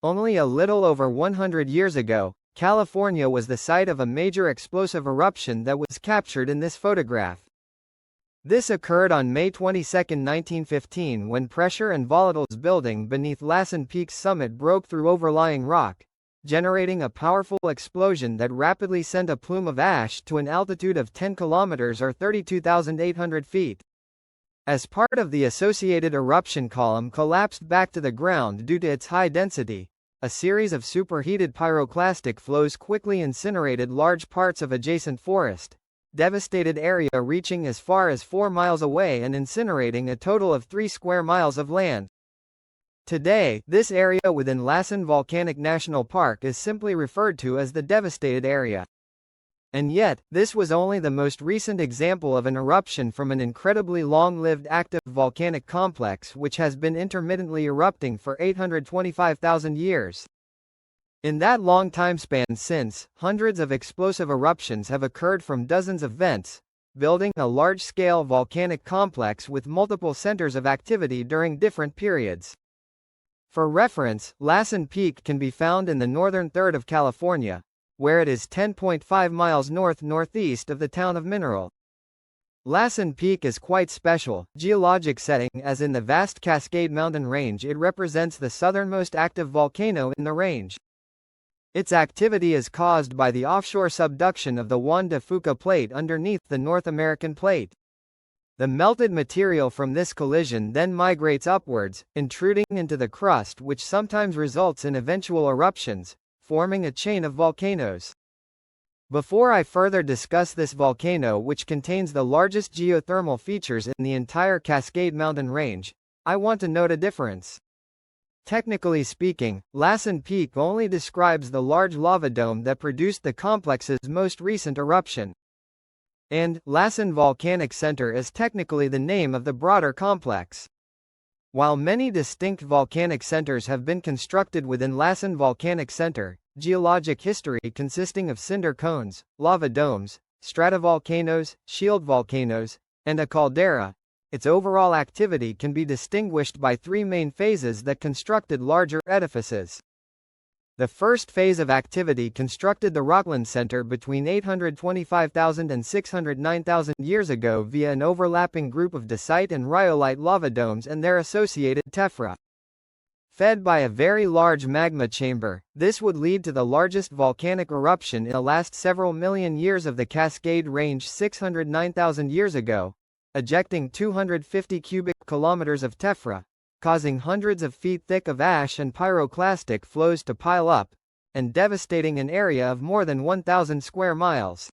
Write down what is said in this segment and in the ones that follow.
Only a little over 100 years ago, California was the site of a major explosive eruption that was captured in this photograph. This occurred on May 22, 1915, when pressure and volatiles building beneath Lassen Peak's summit broke through overlying rock, generating a powerful explosion that rapidly sent a plume of ash to an altitude of 10 kilometers or 32,800 feet. As part of the associated eruption, column collapsed back to the ground due to its high density. A series of superheated pyroclastic flows quickly incinerated large parts of adjacent forest, devastated area reaching as far as 4 miles away and incinerating a total of 3 square miles of land. Today, this area within Lassen Volcanic National Park is simply referred to as the devastated area. And yet, this was only the most recent example of an eruption from an incredibly long-lived active volcanic complex which has been intermittently erupting for 825,000 years. In that long time span since, hundreds of explosive eruptions have occurred from dozens of vents, building a large-scale volcanic complex with multiple centers of activity during different periods. For reference, Lassen Peak can be found in the northern third of California, where it is 10.5 miles north-northeast of the town of Mineral. Lassen Peak is quite special geologic setting, as in the vast Cascade Mountain range it represents the southernmost active volcano in the range. Its activity is caused by the offshore subduction of the Juan de Fuca plate underneath the North American plate. The melted material from this collision then migrates upwards, intruding into the crust, which sometimes results in eventual eruptions, forming a chain of volcanoes. Before I further discuss this volcano, which contains the largest geothermal features in the entire Cascade Mountain range, I want to note a difference. Technically speaking, Lassen Peak only describes the large lava dome that produced the complex's most recent eruption. And Lassen Volcanic Center is technically the name of the broader complex. While many distinct volcanic centers have been constructed within Lassen Volcanic Center, geologic history consisting of cinder cones, lava domes, stratovolcanoes, shield volcanoes, and a caldera, its overall activity can be distinguished by 3 main phases that constructed larger edifices. The first phase of activity constructed the Rockland Center between 825,000 and 609,000 years ago via an overlapping group of dacite and rhyolite lava domes and their associated tephra. Fed by a very large magma chamber, this would lead to the largest volcanic eruption in the last several million years of the Cascade Range 609,000 years ago, ejecting 250 cubic kilometers of tephra, causing hundreds of feet thick of ash and pyroclastic flows to pile up, and devastating an area of more than 1,000 square miles.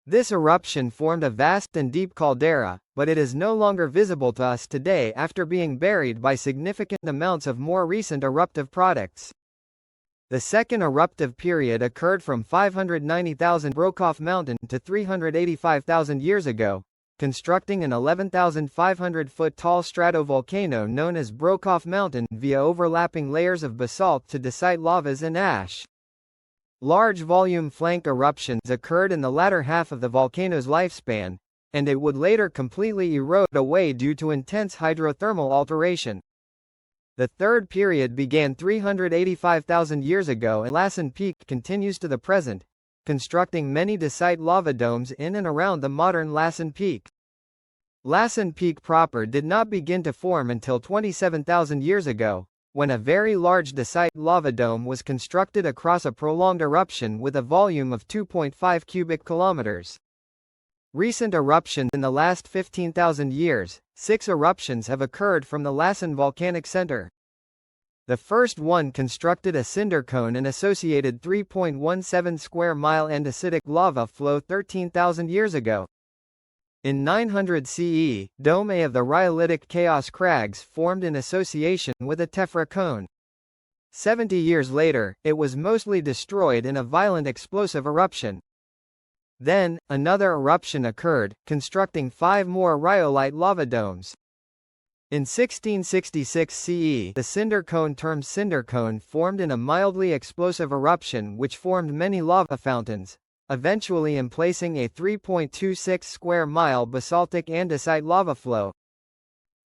This eruption formed a vast and deep caldera, but it is no longer visible to us today after being buried by significant amounts of more recent eruptive products. The second eruptive period occurred from 590,000 Brokoff Mountain to 385,000 years ago, constructing an 11,500-foot tall stratovolcano known as Brokoff Mountain via overlapping layers of basalt to dacite lavas and ash. Large volume flank eruptions occurred in the latter half of the volcano's lifespan, and it would later completely erode away due to intense hydrothermal alteration. The third period began 385,000 years ago, and Lassen Peak continues to the present, constructing many dacite lava domes in and around the modern Lassen Peak. Lassen Peak proper did not begin to form until 27,000 years ago, when a very large dacite lava dome was constructed across a prolonged eruption with a volume of 2.5 cubic kilometers. Recent eruptions in the last 15,000 years, 6 eruptions have occurred from the Lassen Volcanic Center. The first one constructed a cinder cone and associated 3.17 square mile andesitic lava flow 13,000 years ago. In 900 CE, Dome A of the rhyolitic Chaos Crags formed in association with a tephra cone. 70 years later, it was mostly destroyed in a violent explosive eruption. Then, another eruption occurred, constructing 5 more rhyolite lava domes. In 1666 CE, the cinder cone termed cinder cone formed in a mildly explosive eruption which formed many lava fountains, eventually emplacing a 3.26 square mile basaltic andesite lava flow.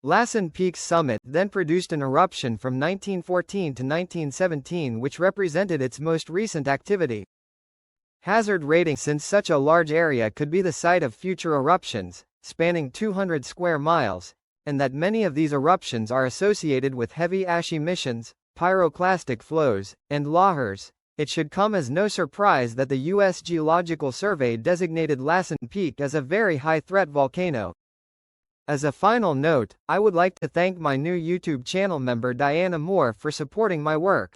Lassen Peak's summit then produced an eruption from 1914 to 1917 which represented its most recent activity. Hazard rating: since such a large area could be the site of future eruptions, spanning 200 square miles, and that many of these eruptions are associated with heavy ash emissions, pyroclastic flows, and lahars, it should come as no surprise that the U.S. Geological Survey designated Lassen Peak as a very high-threat volcano. As a final note, I would like to thank my new YouTube channel member Diana Moore for supporting my work.